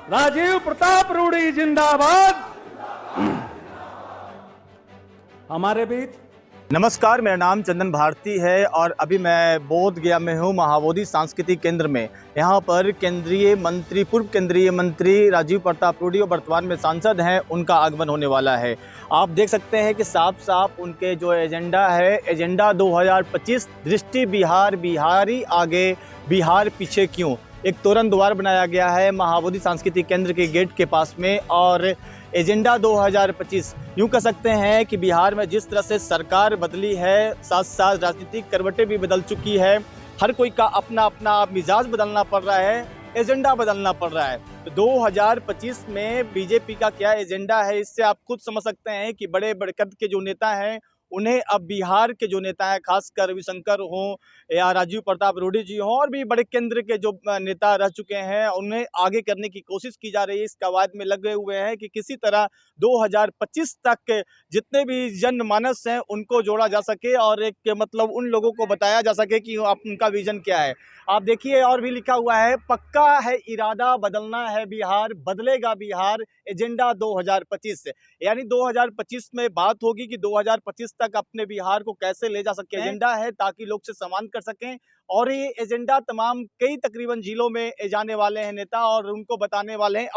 राजीव प्रताप रूडी जिंदाबाद। हमारे बीच नमस्कार, मेरा नाम चंदन भारती है और अभी मैं बोध गया में हूँ महाबोधि सांस्कृतिक केंद्र में। यहाँ पर पूर्व केंद्रीय मंत्री राजीव प्रताप रूडी और वर्तमान में सांसद हैं, उनका आगमन होने वाला है। आप देख सकते हैं कि साफ साफ उनके जो एजेंडा है, एजेंडा 2025 दृष्टि बिहार, बिहारी आगे, बिहार पीछे क्यों, एक तोरण द्वार बनाया गया है महाबोधि सांस्कृतिक केंद्र के गेट के पास में। और एजेंडा 2025 यूँ कह सकते हैं कि बिहार में जिस तरह से सरकार बदली है, साथ साथ राजनीतिक करवटें भी बदल चुकी है, हर कोई का अपना अपना मिजाज बदलना पड़ रहा है, एजेंडा बदलना पड़ रहा है। तो 2025 में बीजेपी का क्या एजेंडा है, इससे आप खुद समझ सकते हैं कि बड़े बड़े कद के जो नेता हैं उन्हें अब बिहार के जो नेता हैं, खासकर रविशंकर हों या राजीव प्रताप रूडी जी हों और भी बड़े केंद्र के जो नेता रह चुके हैं, उन्हें आगे करने की कोशिश की जा रही है। इस कवायद में लगे हुए हैं कि किसी तरह 2025 तक जितने भी जनमानस हैं उनको जोड़ा जा सके और एक मतलब उन लोगों को बताया जा सके कि उनका विजन क्या है। आप देखिए, और भी लिखा हुआ है, पक्का है इरादा, बदलना है बिहार, बदलेगा बिहार, एजेंडा 2025 से। यानी 2025 में बात होगी कि 2025 तक अपने बिहार को कैसे ले जा सके। एजेंडा है ताकि लोग से सम्मान कर सकें और ये एजेंडा तमाम कई तकरीबन जिलों में जाने वाले हैं नेता और उनको बताने वाले हैं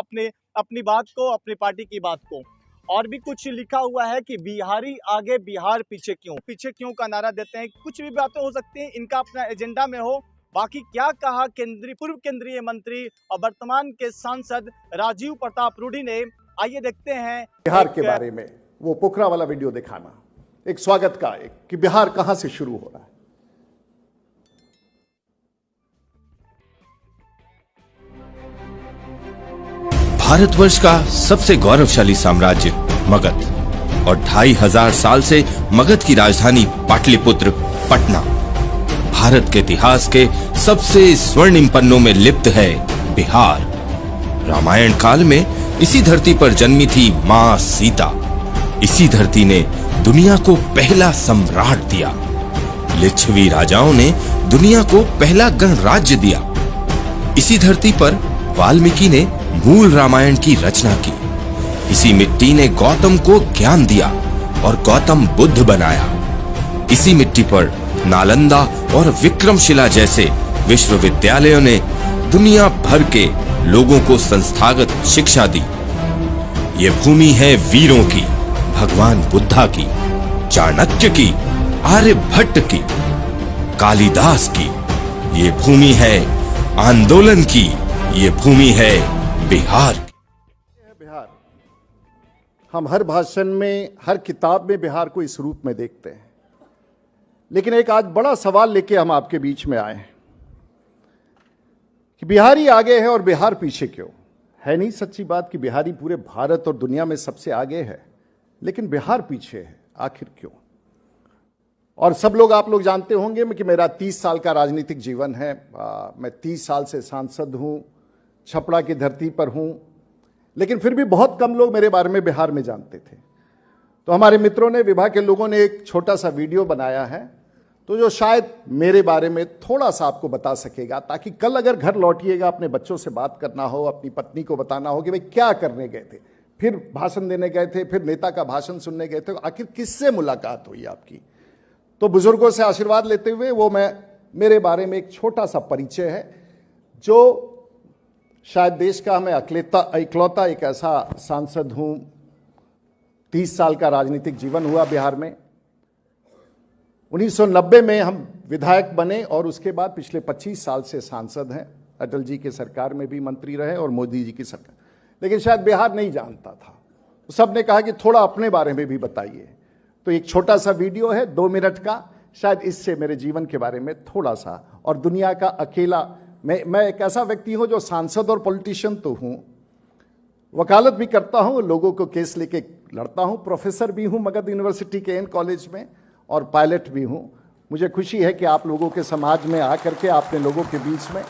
अपनी बात को, अपनी पार्टी की बात को। और भी कुछ लिखा हुआ है कि बिहारी आगे, बिहार पीछे क्यों का नारा देते हैं। कुछ भी बातें हो सकती हैं, इनका अपना एजेंडा में हो। बाकी क्या कहा पूर्व केंद्रीय मंत्री और वर्तमान के सांसद राजीव प्रताप रूडी ने, आइए देखते हैं। बिहार के बारे में वो पोखरा वाला वीडियो दिखाना, एक स्वागत का, एक कि बिहार कहां से शुरू हो रहा है। भारतवर्ष का सबसे गौरवशाली साम्राज्य मगध और 2500 साल से मगध की राजधानी पाटलिपुत्र पटना, भारत के इतिहास के सबसे स्वर्णिम पन्नों में लिप्त है बिहार। रामायण काल में इसी धरती पर जन्मी थी मां सीता। इसी धरती ने दुनिया को पहला सम्राट दिया। लिच्छवी राजाओं ने दुनिया को पहला गणराज्य दिया। इसी धरती पर वाल्मीकि ने मूल रामायण की रचना की। इसी मिट्टी ने गौतम को ज्ञान दिया और गौतम बुद्ध बनाया। इसी मिट्टी पर नालंदा और विक्रमशिला जैसे विश्वविद्यालयों ने दुनिया भर के लोगों को संस्थागत शिक्षा दी। ये भूमि है वीरों की, भगवान बुद्धा की, चाणक्य की, आर्यभट्ट की, कालिदास की। ये भूमि है आंदोलन की, ये भूमि है बिहार। बिहार, हम हर भाषण में, हर किताब में बिहार को इस रूप में देखते हैं, लेकिन एक आज बड़ा सवाल लेके हम आपके बीच में आए हैं कि बिहारी आगे है और बिहार पीछे क्यों। है नहीं सच्ची बात कि बिहारी पूरे भारत और दुनिया में सबसे आगे है, लेकिन बिहार पीछे है, आखिर क्यों। और सब लोग, आप लोग जानते होंगे कि मेरा 30 साल का राजनीतिक जीवन है। मैं 30 साल से सांसद हूं, छपरा की धरती पर हूं, लेकिन फिर भी बहुत कम लोग मेरे बारे में बिहार में जानते थे। तो हमारे मित्रों ने, विभाग के लोगों ने एक छोटा सा वीडियो बनाया है, तो जो शायद मेरे बारे में थोड़ा सा आपको बता सकेगा, ताकि कल अगर घर लौटिएगा, अपने बच्चों से बात करना हो, अपनी पत्नी को बताना हो कि भाई क्या करने गए थे, फिर भाषण देने गए थे, फिर नेता का भाषण सुनने गए थे, आखिर किससे मुलाकात हुई आपकी। तो बुजुर्गों से आशीर्वाद लेते हुए वो मेरे बारे में एक छोटा सा परिचय है, जो शायद देश का मैं इकलौता एक ऐसा सांसद हूं। 30 साल का राजनीतिक जीवन हुआ बिहार में। 1990 में हम विधायक बने और उसके बाद पिछले 25 साल से सांसद हैं। अटल जी की सरकार में भी मंत्री रहे और मोदी जी की सरकार, लेकिन शायद बिहार नहीं जानता था। तो सबने कहा कि थोड़ा अपने बारे में भी बताइए। तो एक छोटा सा वीडियो है 2 मिनट का, शायद इससे मेरे जीवन के बारे में थोड़ा सा, और दुनिया का अकेला, मैं एक ऐसा व्यक्ति हूं जो सांसद और पॉलिटिशियन तो हूं, वकालत भी करता हूं, लोगों को केस लेके लड़ता हूं, प्रोफेसर भी हूं मगध यूनिवर्सिटी के कॉलेज में, और पायलट भी हूं। मुझे खुशी है कि आप लोगों के समाज में आकर के, आपने लोगों के बीच में,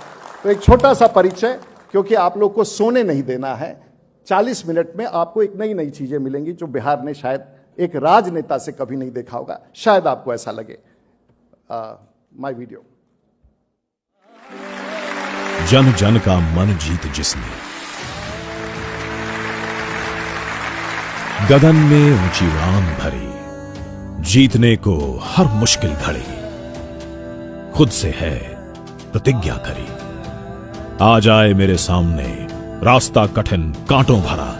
तो एक छोटा सा परिचय, क्योंकि आप लोग को सोने नहीं देना है। 40 मिनट में आपको एक नई नई चीजें मिलेंगी जो बिहार ने शायद एक राजनेता से कभी नहीं देखा होगा। शायद आपको ऐसा लगे। My video. जन जन का मन जीत जिसने, गगन में ऊंची उड़ान भरी, जीतने को हर मुश्किल घड़ी, खुद से है प्रतिज्ञा करी। आ जाए मेरे सामने रास्ता कठिन कांटों भरा,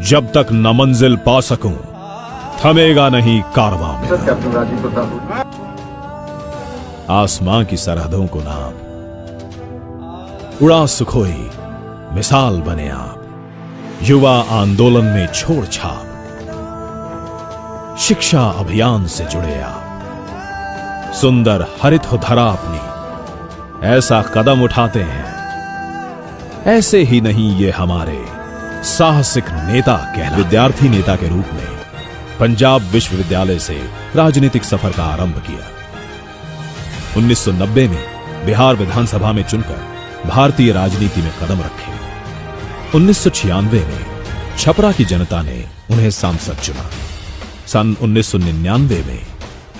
जब तक न मंजिल पा सकूं थमेगा नहीं कारवां मेरा। आसमां की सरहदों को नाप, उड़ा सुखोई मिसाल बने आप, युवा आंदोलन में छोड़ छाप, शिक्षा अभियान से जुड़े आप, सुंदर हरित हो धरा अपनी, ऐसा कदम उठाते हैं ऐसे ही नहीं ये हमारे साहसिक नेता कहलाते। विद्यार्थी नेता के रूप में पंजाब विश्वविद्यालय से राजनीतिक सफर का आरंभ किया। 1990 में बिहार विधानसभा में चुनकर भारतीय राजनीति में कदम रखे। 1996 में छपरा की जनता ने उन्हें सांसद चुना। सन 1999 में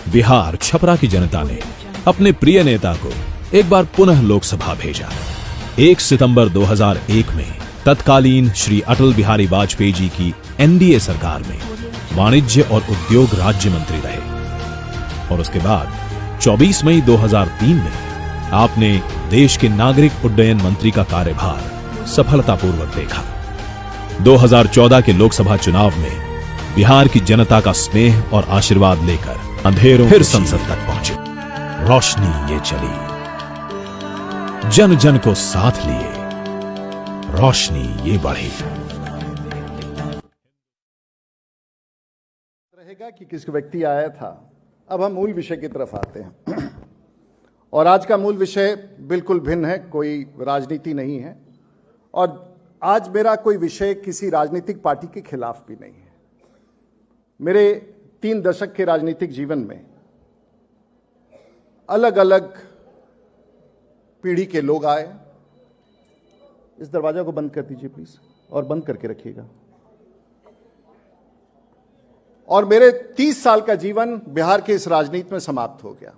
बिहार छपरा की जनता ने अपने प्रिय नेता को एक बार पुनः लोकसभा भेजा। 1 सितंबर 2001 में तत्कालीन श्री अटल बिहारी वाजपेयी जी की एनडीए सरकार में वाणिज्य और उद्योग राज्य मंत्री रहे और उसके बाद 24 मई 2003 में आपने देश के नागरिक उड्डयन मंत्री का कार्यभार सफलतापूर्वक देखा। 2014 के लोकसभा चुनाव में बिहार की जनता का स्नेह और आशीर्वाद लेकर अंधेरों फिर संसद तक पहुंचे। रोशनी ये चली, जन जन को साथ लिए, रोशनी ये बढ़ी। रहेगा कि किस व्यक्ति आया था। अब हम मूल विषय की तरफ आते हैं और आज का मूल विषय बिल्कुल भिन्न है, कोई राजनीति नहीं है और आज मेरा कोई विषय किसी राजनीतिक पार्टी के खिलाफ भी नहीं है। मेरे 3 दशक के राजनीतिक जीवन में अलग अलग पीढ़ी के लोग आए। इस दरवाजा को बंद कर दीजिए प्लीज और बंद करके रखिएगा। और मेरे 30 साल का जीवन बिहार के इस राजनीति में समाप्त हो गया।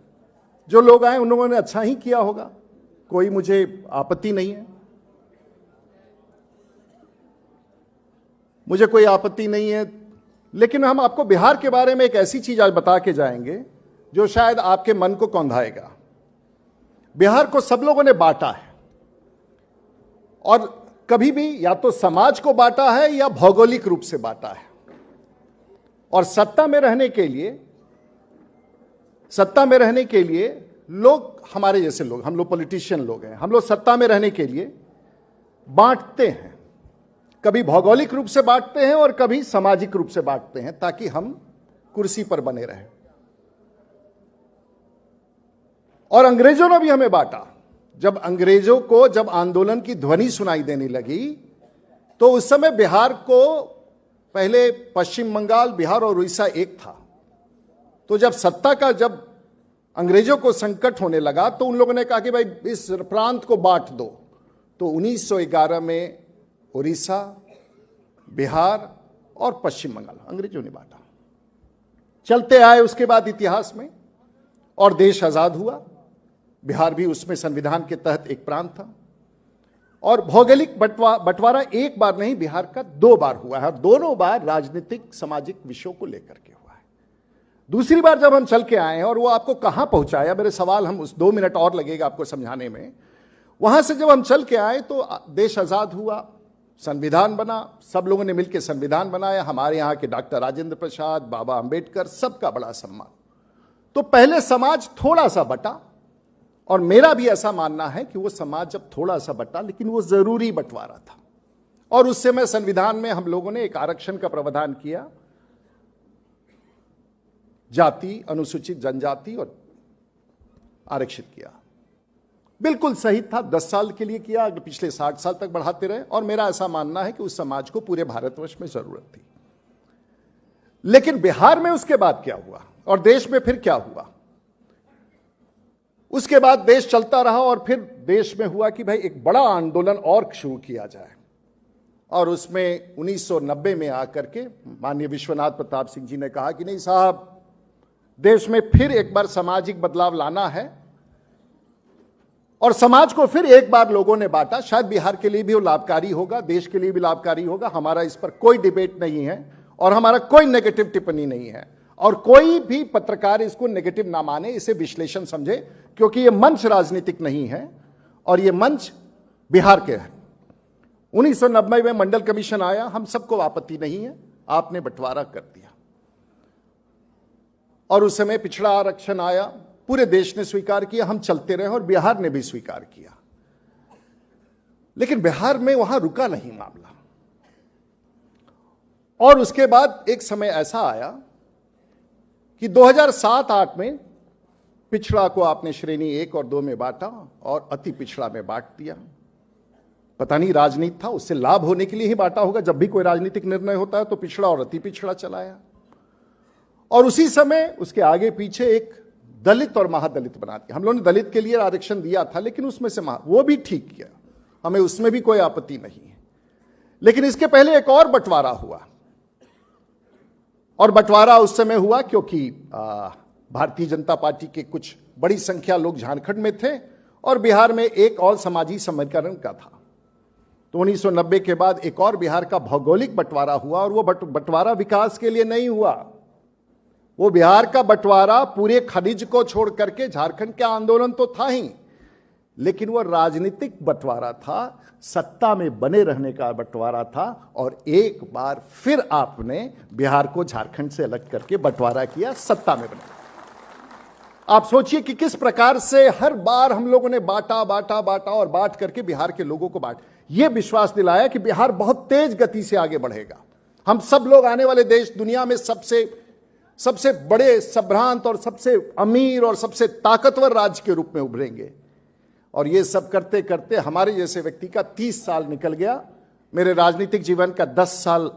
जो लोग आए उन लोगों ने अच्छा ही किया होगा, कोई मुझे आपत्ति नहीं है, मुझे कोई आपत्ति नहीं है। लेकिन हम आपको बिहार के बारे में एक ऐसी चीज आज बता के जाएंगे जो शायद आपके मन को कौंधाएगा। बिहार को सब लोगों ने बांटा है और कभी भी या तो समाज को बांटा है या भौगोलिक रूप से बांटा है। और सत्ता में रहने के लिए लोग, हमारे जैसे लोग, हम लोग पॉलिटिशियन लोग हैं, हम लोग सत्ता में रहने के लिए बांटते हैं। कभी भौगोलिक रूप से बांटते हैं और कभी सामाजिक रूप से बांटते हैं ताकि हम कुर्सी पर बने रहें। और अंग्रेजों ने भी हमें बांटा। जब अंग्रेजों को जब आंदोलन की ध्वनि सुनाई देने लगी तो उस समय बिहार को, पहले पश्चिम बंगाल, बिहार और उड़ीसा एक था। तो जब सत्ता का, जब अंग्रेजों को संकट होने लगा तो उन लोगों ने कहा कि भाई इस प्रांत को बांट दो। तो 1911 में उड़ीसा, बिहार और पश्चिम बंगाल अंग्रेजों ने बांटा। चलते आए उसके बाद इतिहास में और देश आजाद हुआ। बिहार भी उसमें संविधान के तहत एक प्रांत था और भौगोलिक बंटवारा एक बार नहीं, बिहार का 2 बार हुआ है और दोनों बार राजनीतिक सामाजिक विषयों को लेकर के हुआ है। दूसरी बार जब हम चल के आए हैं और वो आपको कहां पहुंचाया, मेरे सवाल, हम उस 2 मिनट और लगेगा आपको समझाने में। वहां से जब हम चल के आए तो देश आजाद हुआ, संविधान बना, सब लोगों ने मिलकर संविधान बनाया। हमारे यहाँ के डॉक्टर राजेंद्र प्रसाद, बाबा अंबेडकर, सबका बड़ा सम्मान। तो पहले समाज थोड़ा सा बटा और मेरा भी ऐसा मानना है कि वो समाज जब थोड़ा सा बटा लेकिन वो जरूरी बंटवारा था। और उस समय संविधान में हम लोगों ने एक आरक्षण का प्रावधान किया, जाति, अनुसूचित जनजाति और आरक्षित किया। बिल्कुल सही था, 10 साल के लिए किया, पिछले 60 साल तक बढ़ाते रहे। और मेरा ऐसा मानना है कि उस समाज को पूरे भारतवर्ष में जरूरत थी। लेकिन बिहार में उसके बाद क्या हुआ और देश में फिर क्या हुआ? उसके बाद देश चलता रहा और फिर देश में हुआ कि भाई एक बड़ा आंदोलन और शुरू किया जाए। और उसमें 1990 में आकर के माननीय विश्वनाथ प्रताप सिंह जी ने कहा कि नहीं साहब, देश में फिर एक बार सामाजिक बदलाव लाना है। और समाज को फिर एक बार लोगों ने बांटा। शायद बिहार के लिए भी वो लाभकारी होगा, देश के लिए भी लाभकारी होगा, हमारा इस पर कोई डिबेट नहीं है। और हमारा कोई नेगेटिव टिप्पणी नहीं है, और कोई भी पत्रकार इसको नेगेटिव ना माने, इसे विश्लेषण समझे, क्योंकि यह मंच राजनीतिक नहीं है और यह मंच बिहार के है। 1990 में मंडल कमीशन आया, हम सबको आपत्ति नहीं है, आपने बंटवारा कर दिया, और उस समय पिछड़ा आरक्षण आया, पूरे देश ने स्वीकार किया, हम चलते रहे और बिहार ने भी स्वीकार किया। लेकिन बिहार में वहां रुका नहीं मामला, और उसके बाद एक समय ऐसा आया कि 2007-8 में पिछड़ा को आपने श्रेणी 1 और 2 में बांटा और अति पिछड़ा में बांट दिया। पता नहीं राजनीति था, उससे लाभ होने के लिए ही बांटा होगा। जब भी कोई राजनीतिक निर्णय होता है तो पिछड़ा और अति पिछड़ा चलाया, और उसी समय उसके आगे पीछे एक दलित और महादलित बना दिया। हम लोगों ने दलित के लिए आरक्षण दिया था, लेकिन उसमें से वो भी ठीक किया, हमें उसमें भी कोई आपत्ति नहीं है। लेकिन इसके पहले एक और बंटवारा हुआ, और बंटवारा उस समय हुआ क्योंकि भारतीय जनता पार्टी के कुछ बड़ी संख्या लोग झारखंड में थे और बिहार में एक और समाजी समीकरण का था। तो 1990 के बाद एक और बिहार का भौगोलिक बंटवारा हुआ, और वो बंटवारा विकास के लिए नहीं हुआ। वो बिहार का बंटवारा पूरे खनिज को छोड़ करके, झारखंड के आंदोलन तो था ही, लेकिन वो राजनीतिक बंटवारा था, सत्ता में बने रहने का बंटवारा था। और एक बार फिर आपने बिहार को झारखंड से अलग करके बंटवारा किया, सत्ता में बने। आप सोचिए कि किस प्रकार से हर बार हम लोगों ने बांटा और बांट करके बिहार के लोगों को यह विश्वास दिलाया कि बिहार बहुत तेज गति से आगे बढ़ेगा। हम सब लोग आने वाले देश, दुनिया में सबसे बड़े, संभ्रांत और सबसे अमीर और सबसे ताकतवर राज्य के रूप में उभरेंगे। और ये सब करते करते हमारे जैसे व्यक्ति का 30 साल निकल गया। मेरे राजनीतिक जीवन का 10 साल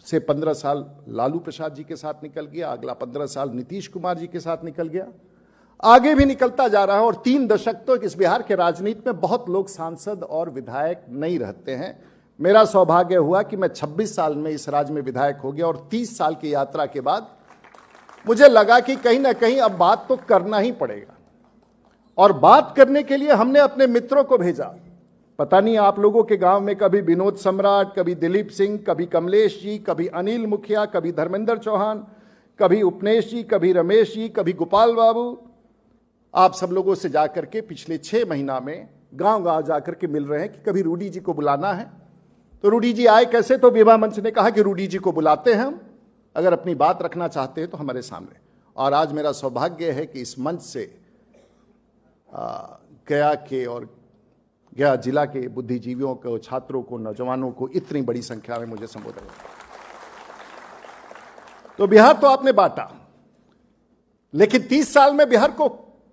से 15 साल लालू प्रसाद जी के साथ निकल गया, अगला 15 साल नीतीश कुमार जी के साथ निकल गया, आगे भी निकलता जा रहा है। और 3 दशक तो इस बिहार के राजनीति में बहुत लोग सांसद और विधायक नहीं रहते हैं। मेरा सौभाग्य हुआ कि मैं 26 साल में इस राज्य में विधायक हो गया, और 30 साल की यात्रा के बाद मुझे लगा कि कहीं ना कहीं अब बात तो करना ही पड़ेगा। और बात करने के लिए हमने अपने मित्रों को भेजा। पता नहीं आप लोगों के गांव में कभी विनोद सम्राट, कभी दिलीप सिंह, कभी कमलेश जी, कभी अनिल मुखिया, कभी धर्मेंद्र चौहान, कभी उपनेश जी, कभी रमेश जी, कभी गोपाल बाबू, आप सब लोगों से जाकर के पिछले 6 महीना में गांव-गांव जाकर के मिल रहे हैं कि कभी रूडी जी को बुलाना है। तो रूडी जी आए कैसे? तो विवाह मंच ने कहा कि रूडी जी को बुलाते हैं हम, अगर अपनी बात रखना चाहते हैं तो हमारे सामने। और आज मेरा सौभाग्य है कि इस मंच से गया के और गया जिला के बुद्धिजीवियों को, छात्रों को, नौजवानों को इतनी बड़ी संख्या में मुझे संबोधित किया। तो बिहार तो आपने बांटा, लेकिन 30 साल में बिहार को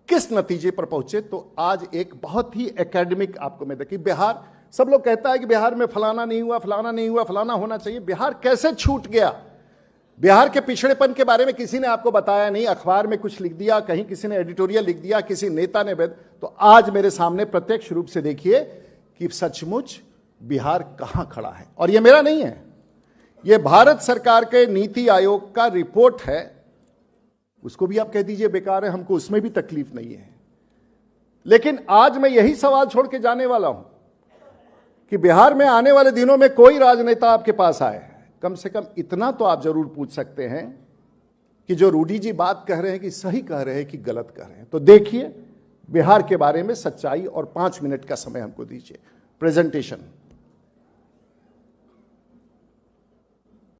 किस नतीजे पर पहुंचे? तो आज एक बहुत ही एकेडमिक आपको मैं देखिए, बिहार, सब लोग कहता है कि बिहार में फलाना नहीं हुआ, फलाना नहीं हुआ, फलाना होना चाहिए। बिहार कैसे छूट गया? बिहार के पिछड़ेपन के बारे में किसी ने आपको बताया नहीं, अखबार में कुछ लिख दिया, कहीं किसी ने एडिटोरियल लिख दिया, किसी नेता ने तो आज मेरे सामने प्रत्यक्ष रूप से देखिए कि सचमुच बिहार कहां खड़ा है। और यह मेरा नहीं है, यह भारत सरकार के नीति आयोग का रिपोर्ट है। उसको भी आप कह दीजिए बेकार है, हमको उसमें भी तकलीफ नहीं है। लेकिन आज मैं यही सवाल छोड़ के जाने वाला हूं कि बिहार में आने वाले दिनों में कोई राजनेता आपके पास आए, कम से कम इतना तो आप जरूर पूछ सकते हैं कि जो रूडी जी बात कह रहे हैं कि सही कह रहे हैं कि गलत कह रहे हैं। तो देखिए बिहार के बारे में सच्चाई, और 5 मिनट का समय हमको दीजिए। प्रेजेंटेशन।